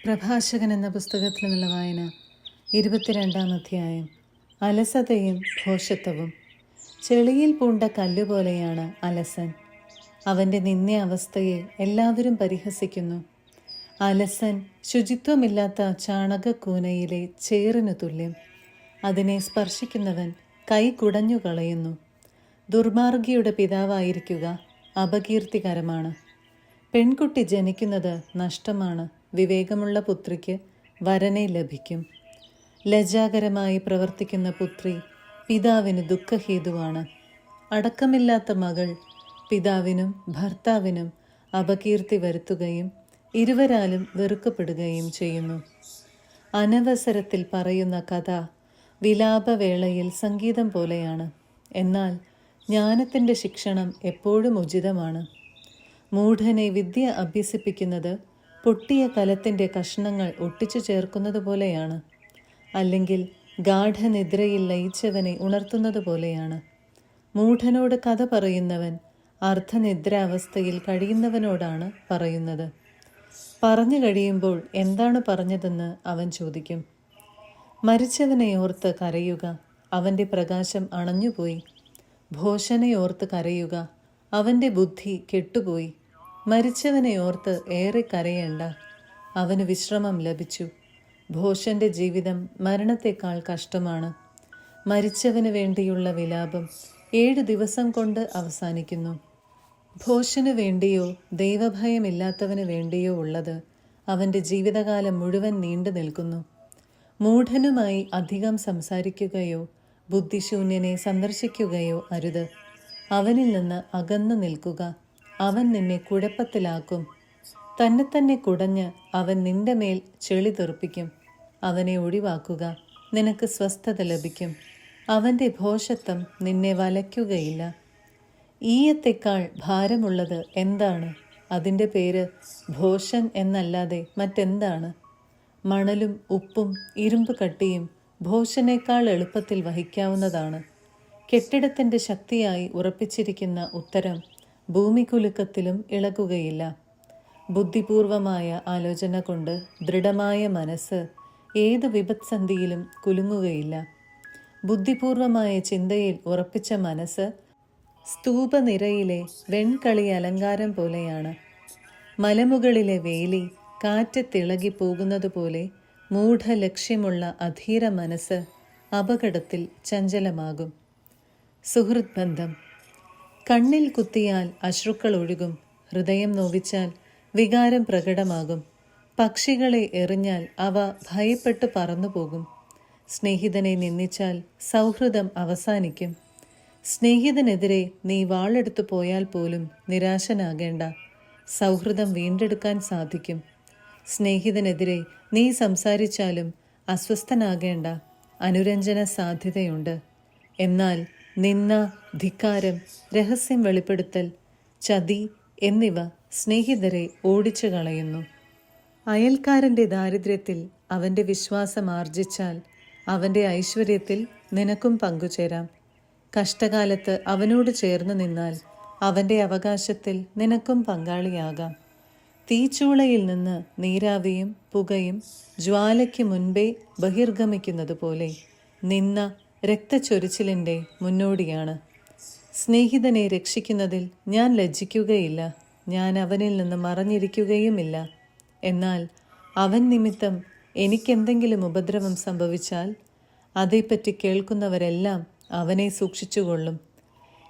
പ്രഭാഷകൻ എന്ന പുസ്തകത്തിൽ നിന്നുള്ള വായന 22-ാം അധ്യായം. അലസതയും ഭോഷത്വവും. ചെളിയിൽ പൂണ്ട കല്ലുപോലെയാണ് അലസൻ. അവൻ്റെ നിന്ദ്യ അവസ്ഥയെ എല്ലാവരും പരിഹസിക്കുന്നു. അലസൻ ശുചിത്വമില്ലാത്ത ചാണകക്കൂനയിലെ ചേറിനു തുല്യം. അതിനെ സ്പർശിക്കുന്നവൻ കൈ കുടഞ്ഞു കളയുന്നു. ദുർമാർഗിയുടെ പിതാവായിരിക്കുക അപകീർത്തികരമാണ്. പെൺകുട്ടി ജനിക്കുന്നത് നഷ്ടമാണ്. വിവേകമുള്ള പുത്രിക്ക് വരനെ ലഭിക്കും. ലജ്ജാകരമായി പ്രവർത്തിക്കുന്ന പുത്രി പിതാവിന് ദുഃഖഹേതുവാണ്. അടക്കമില്ലാത്ത മകൾ പിതാവിനും ഭർത്താവിനും അപകീർത്തി വരുത്തുകയും ഇരുവരാലും വെറുക്കപ്പെടുകയും ചെയ്യുന്നു. അനവസരത്തിൽ പറയുന്ന കഥ വിലാപവേളയിൽ സംഗീതം പോലെയാണ്. എന്നാൽ ജ്ഞാനത്തിൻ്റെ ശിക്ഷണം എപ്പോഴും ഉചിതമാണ്. മൂഢനെ വിദ്യ അഭ്യസിപ്പിക്കുന്നത് പൊട്ടിയ കലത്തിൻ്റെ കഷ്ണങ്ങൾ ഒട്ടിച്ചു ചേർക്കുന്നത് പോലെയാണ്. അല്ലെങ്കിൽ ഗാഠനിദ്രയിൽ ലയിച്ചവനെ ഉണർത്തുന്നത് പോലെയാണ്. മൂഢനോട് കഥ പറയുന്നവൻ അർദ്ധനിദ്രാവസ്ഥയിൽ കഴിയുന്നവനോടാണ് പറയുന്നത്. പറഞ്ഞു കഴിയുമ്പോൾ എന്താണ് പറഞ്ഞതെന്ന് അവൻ ചോദിക്കും. മരിച്ചവനെ ഓർത്ത് കരയുക, അവൻ്റെ പ്രകാശം അണഞ്ഞുപോയി. ഭോഷനെ ഓർത്ത് കരയുക, അവൻ്റെ ബുദ്ധി കെട്ടുപോയി. മരിച്ചവനെ ഓർത്ത് ഏറെ കരയേണ്ട, അവന് വിശ്രമം ലഭിച്ചു. ഭോഷന്റെ ജീവിതം മരണത്തെക്കാൾ കഷ്ടമാണ്. മരിച്ചവന് വേണ്ടിയുള്ള വിലാപം 7 ദിവസം കൊണ്ട് അവസാനിക്കുന്നു. ഭോഷന് വേണ്ടിയോ ദൈവഭയമില്ലാത്തവന് വേണ്ടിയോ ഉള്ളത് അവൻ്റെ ജീവിതകാലം മുഴുവൻ നീണ്ടു നിൽക്കുന്നു. മൂഢനുമായി അധികം സംസാരിക്കുകയോ ബുദ്ധിശൂന്യനെ സന്ദർശിക്കുകയോ അരുത്. അവനിൽ നിന്ന് അകന്നു നിൽക്കുക. അവൻ നിന്നെ കുഴപ്പത്തിലാക്കും. തന്നെ കുടഞ്ഞ് അവൻ നിന്റെ മേൽ ചെളി തെറിപ്പിക്കും. അവനെ ഒഴിവാക്കുക, നിനക്ക് സ്വസ്ഥത ലഭിക്കും. അവൻ്റെ ഭോഷത്വം നിന്നെ വലയ്ക്കുകയില്ല. ഈയത്തേക്കാൾ ഭാരമുള്ളത് എന്താണ്? അതിൻ്റെ പേര് ഭോഷൻ എന്നല്ലാതെ മറ്റെന്താണ്? മണലും ഉപ്പും ഇരുമ്പ് കട്ടിയും ഭോഷനേക്കാൾ എളുപ്പത്തിൽ വഹിക്കാവുന്നതാണ്. കെട്ടിടത്തിൻ്റെ ശക്തിയായി ഉറപ്പിച്ചിരിക്കുന്ന ഉത്തരം ഭൂമികുലുക്കത്തിലും ഇളകുകയില്ല. ബുദ്ധിപൂർവമായ ആലോചന കൊണ്ട് ദൃഢമായ മനസ്സ് ഏത് വിപത്സന്ധിയിലും കുലുങ്ങുകയില്ല. ബുദ്ധിപൂർവമായ ചിന്തയിൽ ഉറപ്പിച്ച മനസ്സ് സ്തൂപനിരയിലെ വെൺകളി അലങ്കാരം പോലെയാണ്. മലമുകളിലെ വേലി കാറ്റ് തിളകി പോകുന്നതുപോലെ മൂഢലക്ഷ്യമുള്ള അധീര മനസ്സ് അപകടത്തിൽ ചഞ്ചലമാകും. സുഹൃത് ബന്ധം. കണ്ണിൽ കുത്തിയാൽ അശ്രുക്കൾ ഒഴുകും. ഹൃദയം നോവിച്ചാൽ വികാരം പ്രകടമാകും. പക്ഷികളെ എറിഞ്ഞാൽ അവ ഭയപ്പെട്ടു പറന്നുപോകും. സ്നേഹിതനെ നിന്ദിച്ചാൽ സൗഹൃദം അവസാനിക്കും. സ്നേഹിതനെതിരെ നീ വാളെടുത്തു പോയാൽ പോലും നിരാശനാകേണ്ട. സൗഹൃദം വീണ്ടെടുക്കാൻ സാധിക്കും. സ്നേഹിതനെതിരെ നീ സംസാരിച്ചാലും അസ്വസ്ഥനാകേണ്ട. അനുരഞ്ജന സാധ്യതയുണ്ട്. എന്നാൽ നിന്ന, ധിക്കാരം, രഹസ്യം വെളിപ്പെടുത്തൽ, ചതി എന്നിവ സ്നേഹിതരെ ഓടിച്ചു കളയുന്നു. അയൽക്കാരൻ്റെ ദാരിദ്ര്യത്തിൽ അവൻ്റെ വിശ്വാസം ആർജിച്ചാൽ അവൻ്റെ ഐശ്വര്യത്തിൽ നിനക്കും പങ്കുചേരാം. കഷ്ടകാലത്ത് അവനോട് ചേർന്ന് നിന്നാൽ അവൻ്റെ അവകാശത്തിൽ നിനക്കും പങ്കാളിയാകാം. തീച്ചൂളയിൽ നിന്ന് നീരാവിയും പുകയും ജ്വാലയ്ക്ക് മുൻപേ ബഹിർഗമിക്കുന്നത് പോലെ നിന്ന രക്തച്ചൊരിച്ചിലിൻ്റെ മുന്നോടിയാണ്. സ്നേഹിതനെ രക്ഷിക്കുന്നതിൽ ഞാൻ ലജ്ജിക്കുകയില്ല. ഞാൻ അവനിൽ നിന്ന് മറഞ്ഞിരിക്കുകയുമില്ല. എന്നാൽ അവൻ നിമിത്തം എനിക്കെന്തെങ്കിലും ഉപദ്രവം സംഭവിച്ചാൽ അതേപ്പറ്റി കേൾക്കുന്നവരെല്ലാം അവനെ സൂക്ഷിച്ചുകൊള്ളും.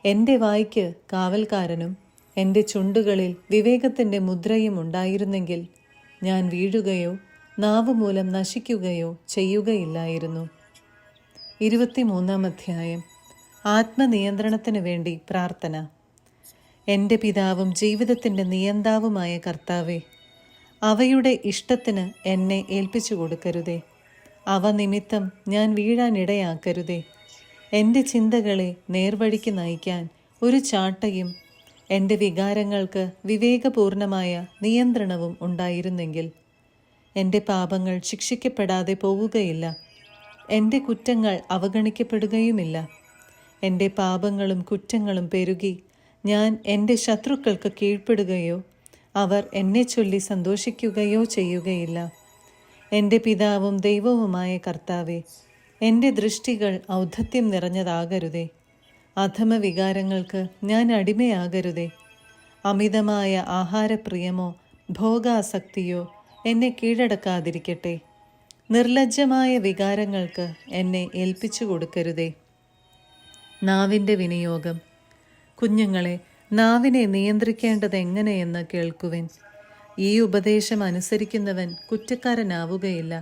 എൻ്റെ വായ്ക്ക് കാവൽക്കാരനും എൻ്റെ ചുണ്ടുകളിൽ വിവേകത്തിൻ്റെ മുദ്രയും ഉണ്ടായിരുന്നെങ്കിൽ ഞാൻ വീഴുകയോ നാവുമൂലം നശിക്കുകയോ ചെയ്യുകയില്ലായിരുന്നു. 23-ാം അധ്യായം. ആത്മനിയന്ത്രണത്തിന് വേണ്ടി പ്രാർത്ഥന. എൻ്റെ പിതാവും ജീവിതത്തിൻ്റെ നിയന്താവുമായ കർത്താവേ, അവയുടെ ഇഷ്ടത്തിന് എന്നെ ഏൽപ്പിച്ചു കൊടുക്കരുതേ. അവ നിമിത്തം ഞാൻ വീഴാനിടയാക്കരുതേ. എൻ്റെ ചിന്തകളെ നേർവഴിക്ക് നയിക്കാൻ ഒരു ചാട്ടയും എൻ്റെ വികാരങ്ങൾക്ക് വിവേകപൂർണമായ നിയന്ത്രണവും ഉണ്ടായിരുന്നെങ്കിൽ എൻ്റെ പാപങ്ങൾ ശിക്ഷിക്കപ്പെടാതെ പോവുകയില്ല. എൻ്റെ കുറ്റങ്ങൾ അവഗണിക്കപ്പെടുകയുമില്ല. എൻ്റെ പാപങ്ങളും കുറ്റങ്ങളും പെരുകി ഞാൻ എൻ്റെ ശത്രുക്കൾക്ക് കീഴ്പ്പെടുകയോ അവർ എന്നെ ചൊല്ലി സന്തോഷിക്കുകയോ ചെയ്യുകയില്ല. എൻ്റെ പിതാവും ദൈവവുമായ കർത്താവേ, എൻ്റെ ദൃഷ്ടികൾ ഔദ്ധത്യം നിറഞ്ഞതാകരുതേ. അധമ വികാരങ്ങൾക്ക് ഞാൻ അടിമയാകരുതേ. അമിതമായ ആഹാരപ്രിയമോ ഭോഗാസക്തിയോ എന്നെ കീഴടക്കാതിരിക്കട്ടെ. നിർലജ്ജമായ വികാരങ്ങൾക്ക് എന്നെ ഏൽപ്പിച്ചു കൊടുക്കരുതേ. നാവിൻ്റെ വിനിയോഗം. കുഞ്ഞുങ്ങളെ, നാവിനെ നിയന്ത്രിക്കേണ്ടത് എങ്ങനെയെന്ന് കേൾക്കുവിൻ. ഈ ഉപദേശം അനുസരിക്കുന്നവൻ കുറ്റക്കാരനാവുകയില്ല.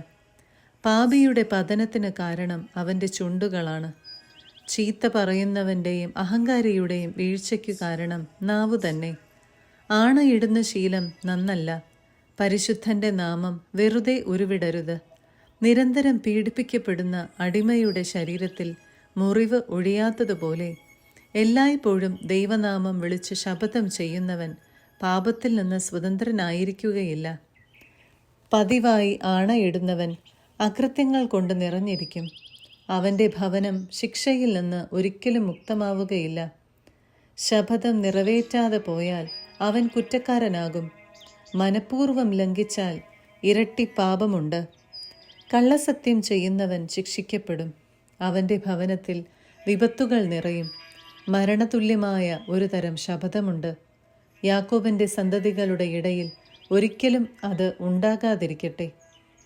പാപിയുടെ പതനത്തിന് കാരണം അവൻ്റെ ചുണ്ടുകളാണ്. ചീത്ത പറയുന്നവൻ്റെയും അഹങ്കാരിയുടെയും വീഴ്ചയ്ക്കു കാരണം നാവു തന്നെ. ആണയിടുന്ന ശീലം നന്നല്ല. പരിശുദ്ധൻ്റെ നാമം വെറുതെ ഉരുവിടരുത്. നിരന്തരം പീഡിപ്പിക്കപ്പെടുന്ന അടിമയുടെ ശരീരത്തിൽ മുറിവ് ഒഴിയാത്തതുപോലെ എല്ലായ്പ്പോഴും ദൈവനാമം വിളിച്ച് ശപഥം ചെയ്യുന്നവൻ പാപത്തിൽ നിന്ന് സ്വതന്ത്രനായിരിക്കുകയില്ല. പതിവായി ആണയിടുന്നവൻ അകൃത്യങ്ങൾ കൊണ്ട് നിറഞ്ഞിരിക്കും. അവൻ്റെ ഭവനം ശിക്ഷയിൽ നിന്ന് ഒരിക്കലും മുക്തമാവുകയില്ല. ശപഥം നിറവേറ്റാതെ പോയാൽ അവൻ കുറ്റക്കാരനാകും. മനഃപൂർവ്വം ലംഘിച്ചാൽ ഇരട്ടി പാപമുണ്ട്. കള്ളസത്യം ചെയ്യുന്നവൻ ശിക്ഷിക്കപ്പെടും. അവൻ്റെ ഭവനത്തിൽ വിപത്തുകൾ നിറയും. മരണതുല്യമായ ഒരു തരം ശപഥമുണ്ട്. യാക്കോബിൻ്റെ സന്തതികളുടെ ഇടയിൽ ഒരിക്കലും അത് ഉണ്ടാകാതിരിക്കട്ടെ.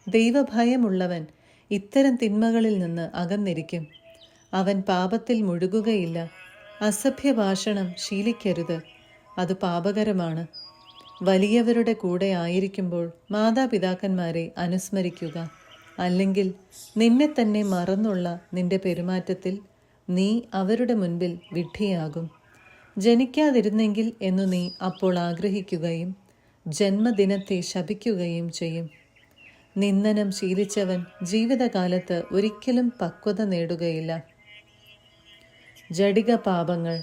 ദൈവഭയമുള്ളവൻ ഇത്തരം തിന്മകളിൽ നിന്ന് അകന്നിരിക്കും. അവൻ പാപത്തിൽ മുഴുകുകയില്ല. അസഭ്യഭാഷണം ശീലിക്കരുത്, അത് പാപകരമാണ്. വലിയവരുടെ കൂടെ ആയിരിക്കുമ്പോൾ മാതാപിതാക്കന്മാരെ അനുസ്മരിക്കുക. അല്ലെങ്കിൽ നിന്നെ തന്നെ മറന്നുള്ള നിന്റെ പെരുമാറ്റത്തിൽ നീ അവരുടെ മുൻപിൽ വിഡ്ഢിയാകും. ജനിക്കാതിരുന്നെങ്കിൽ എന്നു നീ അപ്പോൾ ആഗ്രഹിക്കുകയും ജന്മദിനത്തെ ശപിക്കുകയും ചെയ്യും. നിന്ദനം ശീലിച്ചവൻ ജീവിതകാലത്ത് ഒരിക്കലും പക്വത നേടുകയില്ല. ജഡിക പാപങ്ങൾ.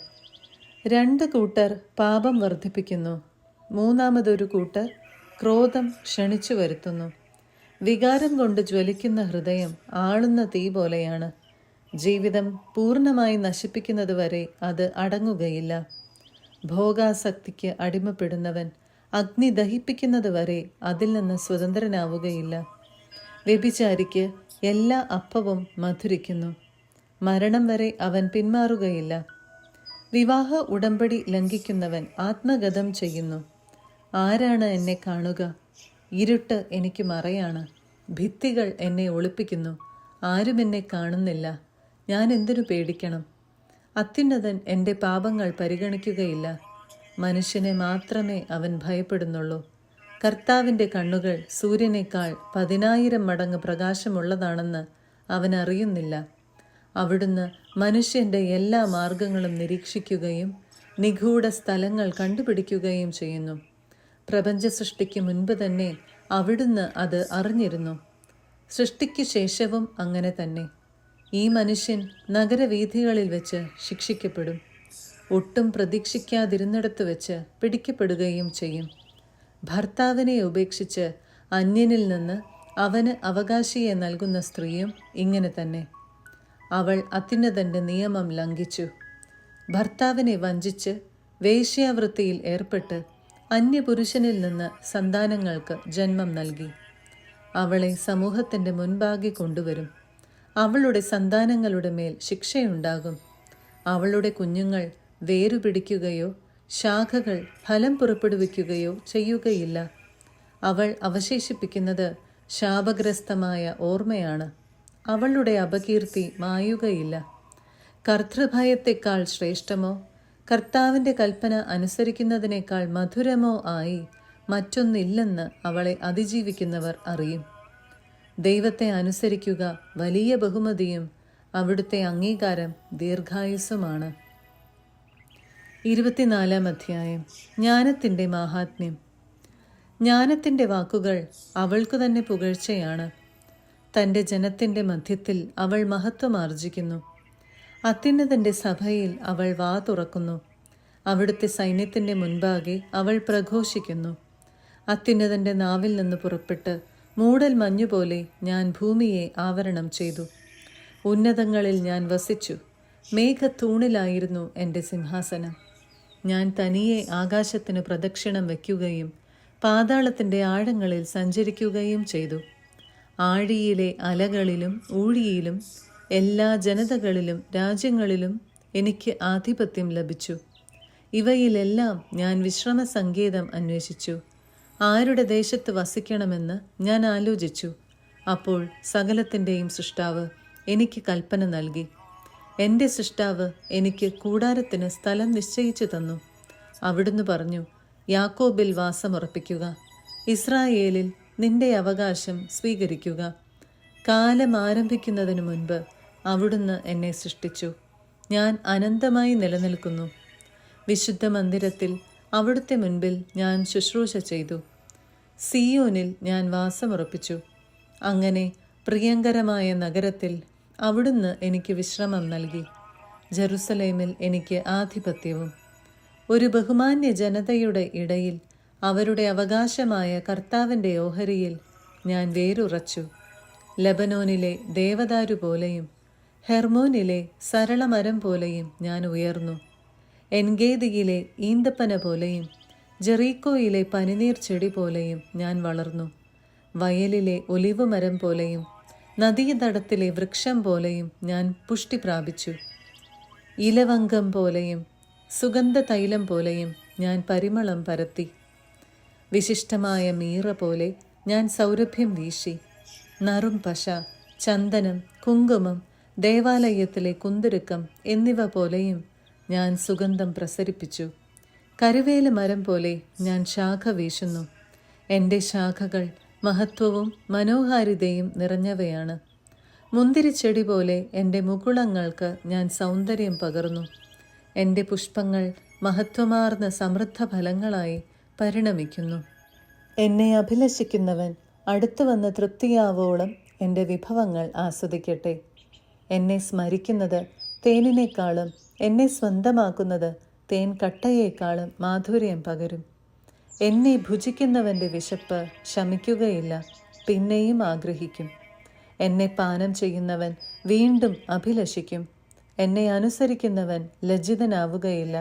2 കൂട്ടർ പാപം വർദ്ധിപ്പിക്കുന്നു. മൂന്നാമതൊരു കൂട്ടർ ക്രോധം ക്ഷണിച്ചു വരുത്തുന്നു. വികാരം കൊണ്ട് ജ്വലിക്കുന്ന ഹൃദയം ആളുന്ന തീ പോലെയാണ്. ജീവിതം പൂർണ്ണമായി നശിപ്പിക്കുന്നതുവരെ അത് അടങ്ങുകയില്ല. ഭോഗാസക്തിക്ക് അടിമപ്പെടുന്നവൻ അഗ്നി ദഹിപ്പിക്കുന്നതുവരെ അതിൽ നിന്ന് സ്വതന്ത്രനാവുകയില്ല. വ്യഭിചാരിക്ക് എല്ലാ അപ്പവും മധുരിക്കുന്നു. മരണം വരെ അവൻ പിന്മാറുകയില്ല. വിവാഹ ഉടമ്പടി ലംഘിക്കുന്നവൻ ആത്മഗതം ചെയ്യുന്നു. ആരാണ് എന്നെ കാണുക? ഇരുട്ട് എനിക്ക് മറയാണ്. ഭിത്തികൾ എന്നെ ഒളിപ്പിക്കുന്നു. ആരും എന്നെ കാണുന്നില്ല. ഞാൻ എന്തിനു പേടിക്കണം? അത്യുന്നതൻ എൻ്റെ പാപങ്ങൾ പരിഗണിക്കുകയില്ല. മനുഷ്യനെ മാത്രമേ അവൻ ഭയപ്പെടുന്നുള്ളൂ. കർത്താവിൻ്റെ കണ്ണുകൾ സൂര്യനേക്കാൾ 10,000 മടങ്ങ് പ്രകാശമുള്ളതാണെന്ന് അവൻ അറിയുന്നില്ല. അവിടുന്ന് മനുഷ്യൻ്റെ എല്ലാ മാർഗങ്ങളും നിരീക്ഷിക്കുകയും നിഗൂഢ സ്ഥലങ്ങൾ കണ്ടുപിടിക്കുകയും ചെയ്യുന്നു. പ്രപഞ്ച സൃഷ്ടിക്ക് മുൻപ് തന്നെ അവിടുന്ന് അത് അറിഞ്ഞിരുന്നു. സൃഷ്ടിക്ക് ശേഷവും അങ്ങനെ തന്നെ. ഈ മനുഷ്യൻ നഗരവീഥികളിൽ വെച്ച് ശിക്ഷിക്കപ്പെടും. ഒട്ടും പ്രതീക്ഷിക്കാതിരുന്നിടത്ത് വെച്ച് പിടിക്കപ്പെടുകയും ചെയ്യും. ഭർത്താവിനെ ഉപേക്ഷിച്ച് അന്യനിൽ നിന്ന് അവന് അവകാശിയെ നൽകുന്ന സ്ത്രീയും ഇങ്ങനെ തന്നെ. അവൾ അത്യുന്നതൻ്റെ നിയമം ലംഘിച്ചു. ഭർത്താവിനെ വഞ്ചിച്ച് വേശ്യാവൃത്തിയിൽ ഏർപ്പെട്ട് അന്യപുരുഷനിൽ നിന്ന് സന്താനങ്ങൾക്ക് ജന്മം നൽകി. അവളെ സമൂഹത്തിൻ്റെ മുൻപാകെ കൊണ്ടുവരും. അവളുടെ സന്താനങ്ങളുടെ മേൽ ശിക്ഷയുണ്ടാകും. അവളുടെ കുഞ്ഞുങ്ങൾ വേരുപിടിക്കുകയോ ശാഖകൾ ഫലം പുറപ്പെടുവിക്കുകയോ ചെയ്യുകയില്ല. അവൾ അവശേഷിപ്പിക്കുന്നത് ശാപഗ്രസ്തമായ ഓർമ്മയാണ്. അവളുടെ അപകീർത്തി മായുകയില്ല. കർത്തൃഭയത്തെക്കാൾ ശ്രേഷ്ഠമോ കർത്താവിൻ്റെ കൽപ്പന അനുസരിക്കുന്നതിനേക്കാൾ മധുരമോ ആയി മറ്റൊന്നില്ലെന്ന് അവളെ അതിജീവിക്കുന്നവർ അറിയും. ദൈവത്തെ അനുസരിക്കുക വലിയ ബഹുമതിയും അവിടുത്തെ അംഗീകാരം ദീർഘായുസ്സുമാണ്. 24-ാം അധ്യായം. ജ്ഞാനത്തിൻ്റെ മാഹാത്മ്യം. ജ്ഞാനത്തിൻ്റെ വാക്കുകൾ അവൾക്കു തന്നെ പുകഴ്ചയാണ്. തൻ്റെ ജനത്തിൻ്റെ മധ്യത്തിൽ അവൾ മഹത്വമാർജിക്കുന്നു. അത്യുന്നതൻ്റെ സഭയിൽ അവൾ വാ തുറക്കുന്നു. അവിടുത്തെ സൈന്യത്തിൻ്റെ മുൻപാകെ അവൾ പ്രഘോഷിക്കുന്നു. അത്യുന്നതൻ്റെ നാവിൽ നിന്ന് പുറപ്പെട്ട് മൂടൽ മഞ്ഞുപോലെ ഞാൻ ഭൂമിയെ ആവരണം ചെയ്തു. ഉന്നതങ്ങളിൽ ഞാൻ വസിച്ചു. മേഘത്തൂണിലായിരുന്നു എൻ്റെ സിംഹാസനം. ഞാൻ തനിയെ ആകാശത്തിന് പ്രദക്ഷിണം വയ്ക്കുകയും പാതാളത്തിൻ്റെ ആഴങ്ങളിൽ സഞ്ചരിക്കുകയും ചെയ്തു. ആഴിയിലെ അലകളിലും ഊഴിയിലും എല്ലാ ജനതകളിലും രാജ്യങ്ങളിലും എനിക്ക് ആധിപത്യം ലഭിച്ചു. ഇവയിലെല്ലാം ഞാൻ വിശ്രമസങ്കേതം അന്വേഷിച്ചു. ആരുടെ ദേശത്ത് വസിക്കണമെന്ന് ഞാൻ ആലോചിച്ചു. അപ്പോൾ സകലത്തിൻ്റെയും സൃഷ്ടാവ് എനിക്ക് കൽപ്പന നൽകി. എൻ്റെ സൃഷ്ടാവ് എനിക്ക് കൂടാരത്തിന് സ്ഥലം നിശ്ചയിച്ചു തന്നു. അവിടുന്ന് പറഞ്ഞു, യാക്കോബിൽ വാസമുറപ്പിക്കുക, ഇസ്രായേലിൽ നിന്റെ അവകാശം സ്വീകരിക്കുക. കാലം ആരംഭിക്കുന്നതിനു മുൻപ് അവിടുന്ന് എന്നെ സൃഷ്ടിച്ചു. ഞാൻ അനന്തമായി നിലനിൽക്കുന്നു. വിശുദ്ധ മന്ദിരത്തിൽ അവിടുത്തെ മുൻപിൽ ഞാൻ ശുശ്രൂഷ ചെയ്തു. സിയോനിൽ ഞാൻ വാസമുറപ്പിച്ചു. അങ്ങനെ പ്രിയങ്കരമായ നഗരത്തിൽ അവിടുന്ന് എനിക്ക് വിശ്രമം നൽകി. ജെറുസലേമിൽ എനിക്ക് ആധിപത്യവും. ഒരു ബഹുമാന്യ ജനതയുടെ ഇടയിൽ അവരുടെ അവകാശമായ കർത്താവിൻ്റെ ഓഹരിയിൽ ഞാൻ വേരുറച്ചു. ലബനോനിലെ ദേവദാരു പോലെയും ഹെർമോനിലെ സരളമരം പോലെയും ഞാൻ ഉയർന്നു. എൻഗേദിയിലെ ഈന്തപ്പന പോലെയും ജെറീക്കോയിലെ പനിനീർ ചെടി പോലെയും ഞാൻ വളർന്നു. വയലിലെ ഒലിവ് മരം പോലെയും നദീതടത്തിലെ വൃക്ഷം പോലെയും ഞാൻ പുഷ്ടി പ്രാപിച്ചു. ഇലവങ്കം പോലെയും സുഗന്ധ തൈലം പോലെയും ഞാൻ പരിമളം പരത്തി. വിശിഷ്ടമായ മീറ പോലെ ഞാൻ സൗരഭ്യം വീശി. നറും പശ, ചന്ദനം, കുങ്കുമം, ദേവാലയത്തിലെ കുന്തുരുക്കം എന്നിവ പോലെയും ഞാൻ സുഗന്ധം പ്രസരിപ്പിച്ചു. കരുവേല മരം പോലെ ഞാൻ ശാഖ വീശുന്നു. എൻ്റെ ശാഖകൾ മഹത്വവും മനോഹാരിതയും നിറഞ്ഞവയാണ്. മുന്തിരിച്ചെടി പോലെ എൻ്റെ മുകുളങ്ങൾക്ക് ഞാൻ സൗന്ദര്യം പകർന്നു. എൻ്റെ പുഷ്പങ്ങൾ മഹത്വമാർന്ന സമൃദ്ധ ഫലങ്ങളായി പരിണമിക്കുന്നു. എന്നെ അഭിലഷിക്കുന്നവൻ അടുത്തു വന്ന് തൃപ്തിയാവോളം എൻ്റെ വിഭവങ്ങൾ ആസ്വദിക്കട്ടെ. എന്നെ സ്മരിക്കുന്നത് തേനിനേക്കാളും എന്നെ സ്വന്തമാക്കുന്നത് തേൻ കട്ടയേക്കാളും മാധുര്യം പകരും. എന്നെ ഭുജിക്കുന്നവൻ്റെ വിശപ്പ് ശമിക്കുകയില്ല, പിന്നെയും ആഗ്രഹിക്കും. എന്നെ പാനം ചെയ്യുന്നവൻ വീണ്ടും അഭിലഷിക്കും. എന്നെ അനുസരിക്കുന്നവൻ ലജ്ജിതനാവുകയില്ല.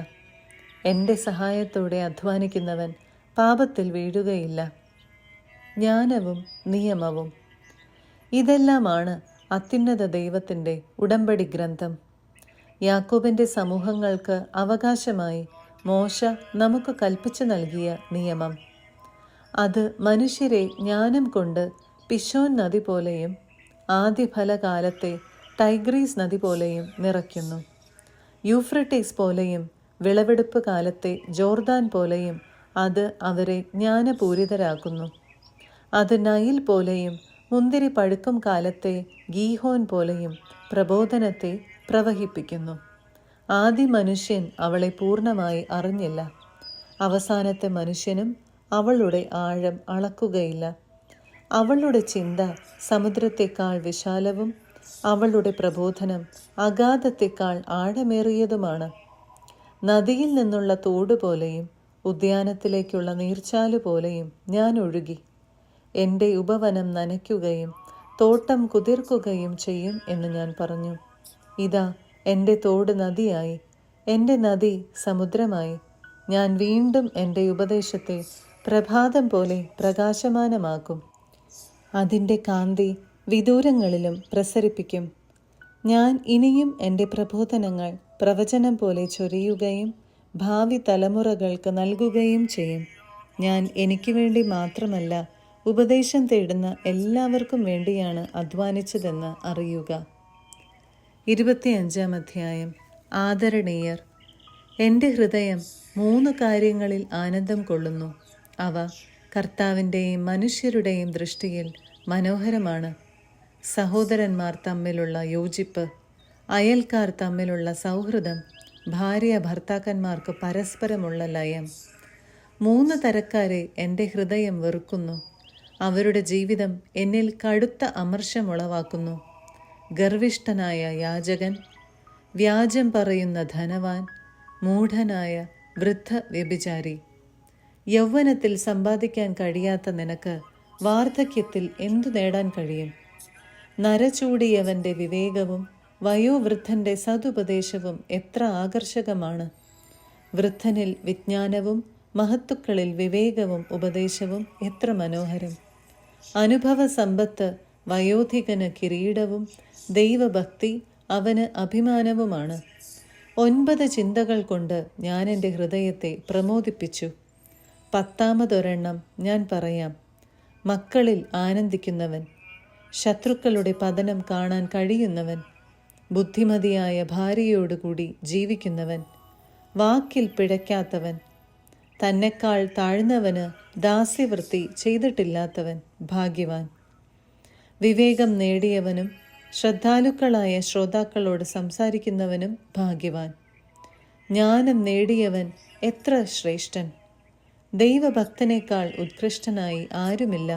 എൻ്റെ സഹായത്തോടെ അധ്വാനിക്കുന്നവൻ പാപത്തിൽ വീഴുകയില്ല. ജ്ഞാനവും നിയമവും ഇതെല്ലാമാണ് അത്യുന്നത ദൈവത്തിൻ്റെ ഉടമ്പടി ഗ്രന്ഥം. യാക്കോബിൻ്റെ സമൂഹങ്ങൾക്ക് അവകാശമായി മോശ നമുക്ക് കൽപ്പിച്ചു നൽകിയ നിയമം. അത് മനുഷ്യരെ ജ്ഞാനം കൊണ്ട് പിശോൻ നദി പോലെയും ആദ്യഫലകാലത്തെ ടൈഗ്രീസ് നദി പോലെയും നിറയ്ക്കുന്നു. യൂഫ്രട്ടീസ് പോലെയും വിളവെടുപ്പ് കാലത്തെ ജോർദാൻ പോലെയും അത് അവരെ ജ്ഞാനപൂരിതരാക്കുന്നു. അത് നൈൽ പോലെയും മുന്തിരി പഴുക്കും കാലത്തെ ഗീഹോൻ പോലെയും പ്രബോധനത്തെ പ്രവഹിപ്പിക്കുന്നു. ആദി മനുഷ്യൻ അവളെ പൂർണ്ണമായി അറിഞ്ഞില്ല. അവസാനത്തെ മനുഷ്യനും അവളുടെ ആഴം അളക്കുകയില്ല. അവളുടെ ചിന്ത സമുദ്രത്തെക്കാൾ വിശാലവും അവളുടെ പ്രബോധനം അഗാധത്തെക്കാൾ ആഴമേറിയതുമാണ്. നദിയിൽ നിന്നുള്ള തോട് പോലെയും ഉദ്യാനത്തിലേക്കുള്ള നീർച്ചാലു പോലെയും ഞാൻ ഒഴുകി. എൻ്റെ ഉപവനം നനയ്ക്കുകയും തോട്ടം കുതിർക്കുകയും ചെയ്യും എന്ന് ഞാൻ പറഞ്ഞു. ഇതാ, എൻ്റെ തോട് നദിയായി, എൻ്റെ നദി സമുദ്രമായി. ഞാൻ വീണ്ടും എൻ്റെ ഉപദേശത്തെ പ്രഭാതം പോലെ പ്രകാശമാനമാക്കും. അതിൻ്റെ കാന്തി വിദൂരങ്ങളിലും പ്രസരിപ്പിക്കും. ഞാൻ ഇനിയും എൻ്റെ പ്രബോധനങ്ങൾ പ്രവചനം പോലെ ചൊരിയുകയും ഭാവി തലമുറകൾക്ക് നൽകുകയും ചെയ്യും. ഞാൻ എനിക്ക് വേണ്ടി മാത്രമല്ല, ഉപദേശം തേടുന്ന എല്ലാവർക്കും വേണ്ടിയാണ് അധ്വാനിച്ചതെന്ന് അറിയുക. 25-ാം അധ്യായം. ആദരണീയർ. എൻ്റെ ഹൃദയം 3 കാര്യങ്ങളിൽ ആനന്ദം കൊള്ളുന്നു. അവ കർത്താവിൻ്റെയും മനുഷ്യരുടെയും ദൃഷ്ടിയിൽ മനോഹരമാണ്. സഹോദരന്മാർ തമ്മിലുള്ള യോജിപ്പ്, അയൽക്കാർ തമ്മിലുള്ള സൗഹൃദം, ഭാര്യ ഭർത്താക്കന്മാർക്ക് പരസ്പരമുള്ള ലയം. 3 തരക്കാരെ എൻ്റെ ഹൃദയം വെറുക്കുന്നു. അവരുടെ ജീവിതം എന്നിൽ കടുത്ത അമർഷമുളവാക്കുന്നു. ഗർവിഷ്ഠനായ യാചകൻ, വ്യാജം പറയുന്ന ധനവാൻ, മൂഢനായ വൃദ്ധ വ്യഭിചാരി. യൗവനത്തിൽ സമ്പാദിക്കാൻ കഴിയാത്ത നിനക്ക് വാർദ്ധക്യത്തിൽ എന്തു നേടാൻ കഴിയും? നരചൂടിയവൻ്റെ വിവേകവും വയോവൃദ്ധൻ്റെ സതുപദേശവും എത്ര ആകർഷകമാണ്! വൃദ്ധനിൽ വിജ്ഞാനവും മഹത്തുക്കളിൽ വിവേകവും ഉപദേശവും എത്ര മനോഹരം! അനുഭവ സമ്പത്ത് വയോധികന് കിരീടവും ദൈവഭക്തി അവന് അഭിമാനവുമാണ്. 9 ചിന്തകൾ കൊണ്ട് ഞാൻ എൻ്റെ ഹൃദയത്തെ പ്രമോദിപ്പിച്ചു. 10-ാമതൊരെണ്ണം ഞാൻ പറയാം. മക്കളിൽ ആനന്ദിക്കുന്നവൻ, ശത്രുക്കളുടെ പതനം കാണാൻ കഴിയുന്നവൻ, ബുദ്ധിമതിയായ ഭാര്യയോടുകൂടി ജീവിക്കുന്നവൻ, വാക്കിൽ പിഴയ്ക്കാത്തവൻ, തന്നെക്കാൾ താഴ്ന്നവന് ദാസ്യവൃത്തി ചെയ്തിട്ടില്ലാത്തവൻ ഭാഗ്യവാൻ. വിവേകം നേടിയവനും ശ്രദ്ധാലുക്കളായ ശ്രോതാക്കളോട് സംസാരിക്കുന്നവനും ഭാഗ്യവാൻ. ജ്ഞാനം നേടിയവൻ എത്ര ശ്രേഷ്ഠൻ! ദൈവഭക്തനേക്കാൾ ഉത്കൃഷ്ടനായി ആരുമില്ല.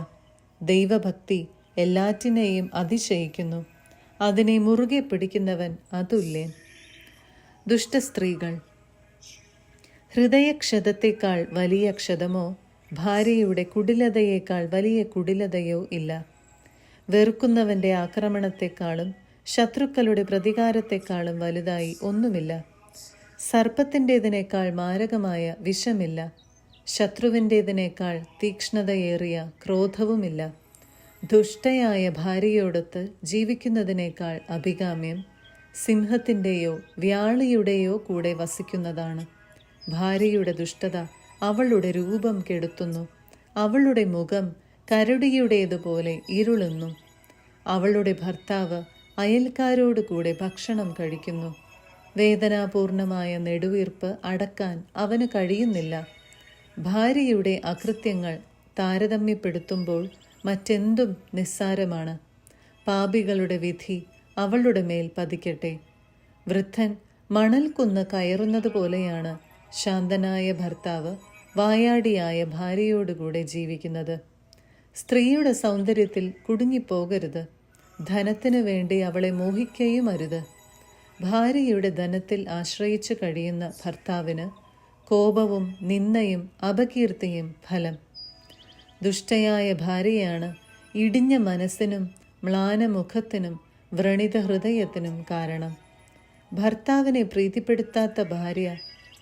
ദൈവഭക്തി എല്ലാറ്റിനെയും അതിശയിക്കുന്നു. അതിനെ മുറുകെ പിടിക്കുന്നവൻ അതുല്യൻ. ദുഷ്ടസ്ത്രീകൾ. ഹൃദയക്ഷതത്തേക്കാൾ വലിയ ക്ഷതമോ ഭാര്യയുടെ കുടിലതയേക്കാൾ വലിയ കുടിലതയോ ഇല്ല. വെറുക്കുന്നവൻ്റെ ആക്രമണത്തെക്കാളും ശത്രുക്കളുടെ പ്രതികാരത്തെക്കാളും വലുതായി ഒന്നുമില്ല. സർപ്പത്തിൻ്റേതിനേക്കാൾ മാരകമായ വിഷമില്ല. ശത്രുവിൻ്റേതിനേക്കാൾ തീക്ഷ്ണതയേറിയ ക്രോധവുമില്ല. ദുഷ്ടയായ ഭാര്യയോടൊത്ത് ജീവിക്കുന്നതിനേക്കാൾ അഭികാമ്യം സിംഹത്തിൻ്റെയോ വ്യാളിയുടെയോ കൂടെ വസിക്കുന്നതാണ്. ഭാര്യയുടെ ദുഷ്ടത അവളുടെ രൂപം കെടുത്തുന്നു. അവളുടെ മുഖം കരടിയുടേതുപോലെ ഇരുളുന്നു. അവളുടെ ഭർത്താവ് അയൽക്കാരോട് കൂടെ ഭക്ഷണം കഴിക്കുന്നു. വേദനാപൂർണമായ നെടുവീർപ്പ് അടക്കാൻ അവന് കഴിയുന്നില്ല. ഭാര്യയുടെ അകൃത്യങ്ങൾ താരതമ്യപ്പെടുത്തുമ്പോൾ മറ്റെന്തും നിസ്സാരമാണ്. പാപികളുടെ വിധി അവളുടെ മേൽ പതിക്കട്ടെ. വൃദ്ധൻ മണൽക്കുന്ന് കയറുന്നത് പോലെയാണ് ശാന്തനായ ഭർത്താവ് വായാടിയായ ഭാര്യയോടുകൂടെ ജീവിക്കുന്നത്. സ്ത്രീയുടെ സൗന്ദര്യത്തിൽ കുടുങ്ങിപ്പോകരുത്. ധനത്തിനു വേണ്ടി അവളെ മോഹിക്കുകയും അരുത്. ഭാര്യയുടെ ധനത്തിൽ ആശ്രയിച്ചു കഴിയുന്ന ഭർത്താവിന് കോപവും നിന്ദയും അപകീർത്തിയും ഫലം. ദുഷ്ടയായ ഭാര്യയാണ് ഇടിഞ്ഞ മനസ്സിനും മ്ലാനമുഖത്തിനും വ്രണിത ഹൃദയത്തിനും കാരണം. ഭർത്താവിനെ പ്രീതിപ്പെടുത്താത്ത ഭാര്യ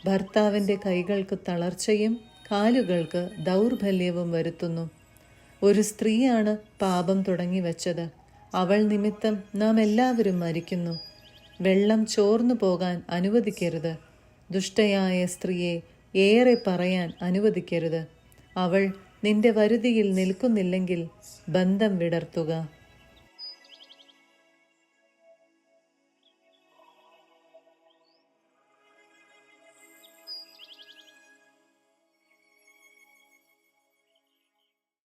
ഭർത്താവിൻ്റെ കൈകൾക്ക് തളർച്ചയും കാലുകൾക്ക് ദൗർബല്യവും വരുത്തുന്നു. ഒരു സ്ത്രീയാണ് പാപം തുടങ്ങി വച്ചത്. അവൾ നിമിത്തം നാം എല്ലാവരും മരിക്കുന്നു. വെള്ളം ചോർന്നു പോകാൻ അനുവദിക്കരുത്. ദുഷ്ടയായ സ്ത്രീയെ ഏറെ പറയാൻ അനുവദിക്കരുത്. അവൾ നിന്റെ വരുതിയിൽ നിൽക്കുന്നില്ലെങ്കിൽ ബന്ധം വിടർത്തുക.